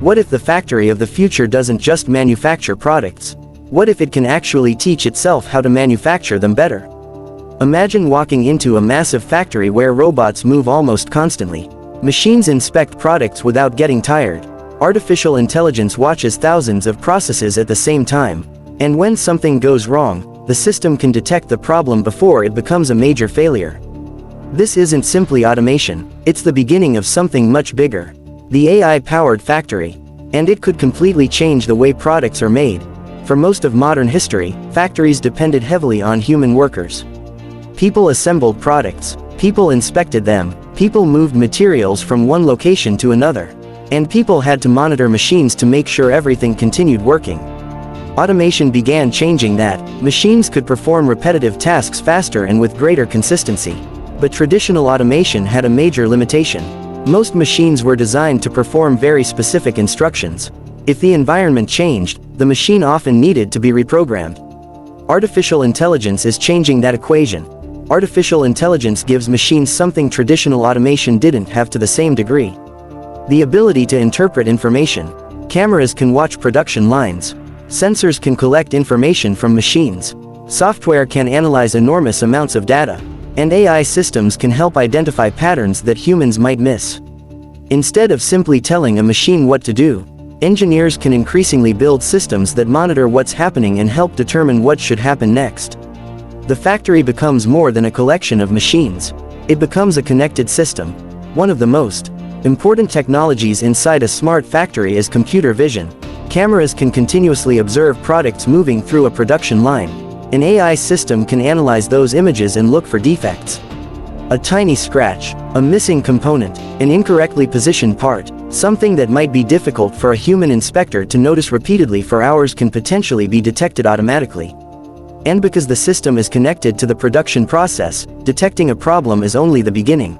What if the factory of the future doesn't just manufacture products? What if it can actually teach itself how to manufacture them better? Imagine walking into a massive factory where robots move almost constantly. Machines inspect products without getting tired. Artificial intelligence watches thousands of processes at the same time. And when something goes wrong, the system can detect the problem before it becomes a major failure. This isn't simply automation, it's the beginning of something much bigger. The AI-powered factory. And it could completely change the way products are made. For most of modern history, factories depended heavily on human workers. People assembled products, people inspected them, people moved materials from one location to another. And people had to monitor machines to make sure everything continued working. Automation began changing that. Machines could perform repetitive tasks faster and with greater consistency. But traditional automation had a major limitation. Most machines were designed to perform very specific instructions. If the environment changed, the machine often needed to be reprogrammed. Artificial intelligence is changing that equation. Artificial intelligence gives machines something traditional automation didn't have to the same degree. The ability to interpret information. Cameras can watch production lines. Sensors can collect information from machines. Software can analyze enormous amounts of data. And AI systems can help identify patterns that humans might miss. Instead of simply telling a machine what to do, engineers can increasingly build systems that monitor what's happening and help determine what should happen next. The factory becomes more than a collection of machines. It becomes a connected system. One of the most important technologies inside a smart factory is computer vision. Cameras can continuously observe products moving through a production line. An AI system can analyze those images and look for defects. A tiny scratch, a missing component, an incorrectly positioned part, something that might be difficult for a human inspector to notice repeatedly for hours can potentially be detected automatically. And because the system is connected to the production process, detecting a problem is only the beginning.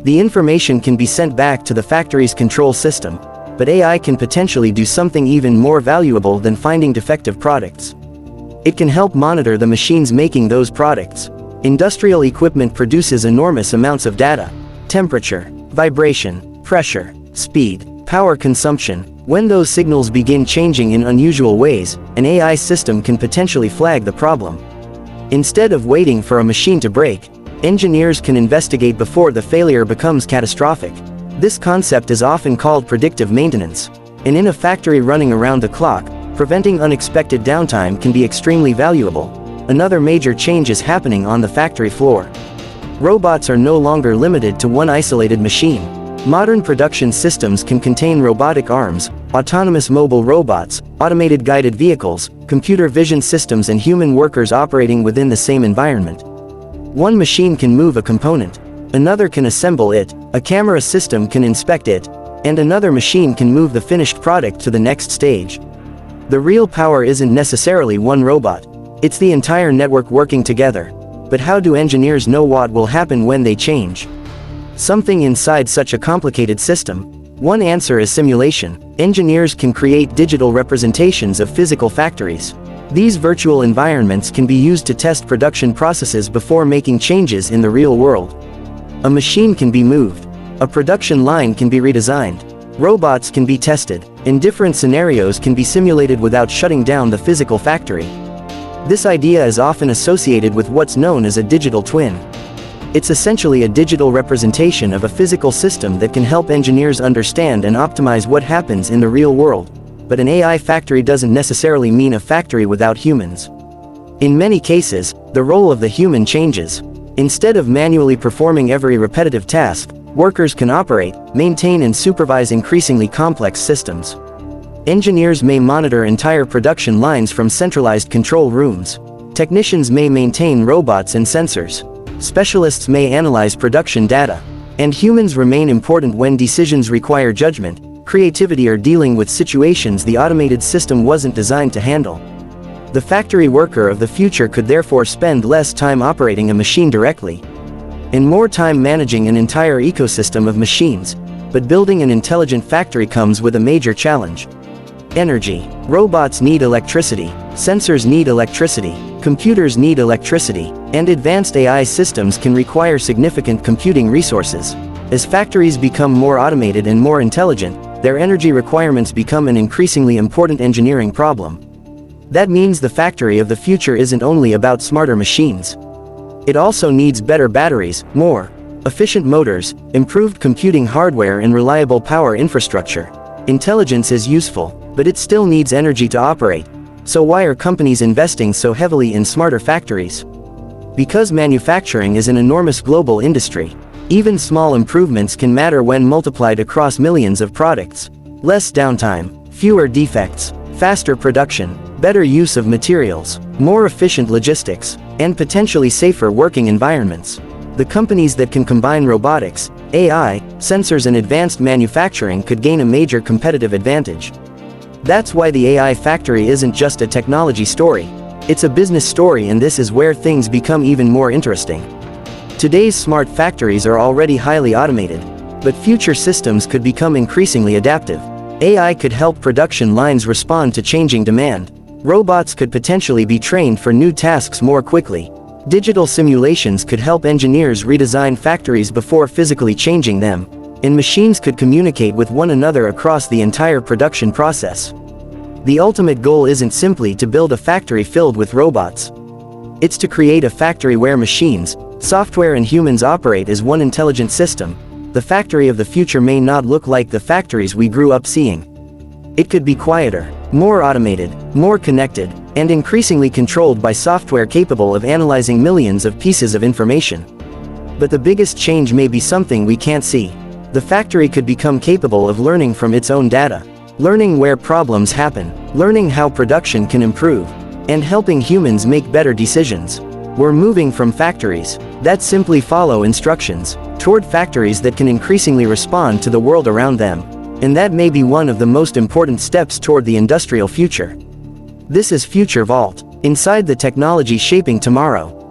The information can be sent back to the factory's control system, but AI can potentially do something even more valuable than finding defective products. It can help monitor the machines making those products. Industrial equipment produces enormous amounts of data. Temperature, vibration, pressure, speed, power consumption. When those signals begin changing in unusual ways, an AI system can potentially flag the problem. Instead of waiting for a machine to break, engineers can investigate before the failure becomes catastrophic. This concept is often called predictive maintenance. And in a factory running around the clock, preventing unexpected downtime can be extremely valuable. Another major change is happening on the factory floor. Robots are no longer limited to one isolated machine. Modern production systems can contain robotic arms, autonomous mobile robots, automated guided vehicles, computer vision systems and human workers operating within the same environment. One machine can move a component. Another can assemble it, a camera system can inspect it, and another machine can move the finished product to the next stage. The real power isn't necessarily one robot. It's the entire network working together. But how do engineers know what will happen when they change something inside such a complicated system? One answer is simulation. Engineers can create digital representations of physical factories. These virtual environments can be used to test production processes before making changes in the real world. A machine can be moved. A production line can be redesigned. Robots can be tested, and different scenarios can be simulated without shutting down the physical factory. This idea is often associated with what's known as a digital twin. It's essentially a digital representation of a physical system that can help engineers understand and optimize what happens in the real world. But an AI factory doesn't necessarily mean a factory without humans. In many cases, the role of the human changes. Instead of manually performing every repetitive task, workers can operate, maintain and supervise increasingly complex systems. Engineers may monitor entire production lines from centralized control rooms. Technicians may maintain robots and sensors. Specialists may analyze production data. And humans remain important when decisions require judgment, creativity or dealing with situations the automated system wasn't designed to handle. The factory worker of the future could therefore spend less time operating a machine directly, and more time managing an entire ecosystem of machines. But building an intelligent factory comes with a major challenge. Energy. Robots need electricity, sensors need electricity, computers need electricity, and advanced AI systems can require significant computing resources. As factories become more automated and more intelligent, their energy requirements become an increasingly important engineering problem. That means the factory of the future isn't only about smarter machines. It also needs better batteries, more efficient motors, improved computing hardware and reliable power infrastructure. Intelligence is useful, but it still needs energy to operate. So why are companies investing so heavily in smarter factories? Because manufacturing is an enormous global industry. Even small improvements can matter when multiplied across millions of products. Less downtime, fewer defects, faster production, better use of materials, more efficient logistics, and potentially safer working environments. The companies that can combine robotics, AI, sensors and advanced manufacturing could gain a major competitive advantage. That's why the AI factory isn't just a technology story. It's a business story, and this is where things become even more interesting. Today's smart factories are already highly automated, but future systems could become increasingly adaptive. AI could help production lines respond to changing demand. Robots could potentially be trained for new tasks more quickly. Digital simulations could help engineers redesign factories before physically changing them, and machines could communicate with one another across the entire production process. The ultimate goal isn't simply to build a factory filled with robots. It's to create a factory where machines, software and humans operate as one intelligent system. The factory of the future may not look like the factories we grew up seeing. It could be quieter, more automated, more connected, and increasingly controlled by software capable of analyzing millions of pieces of information. But the biggest change may be something we can't see. The factory could become capable of learning from its own data, learning where problems happen, learning how production can improve, and helping humans make better decisions. We're moving from factories that simply follow instructions, toward factories that can increasingly respond to the world around them. And that may be one of the most important steps toward the industrial future. This is FutureVault, inside the technology shaping tomorrow.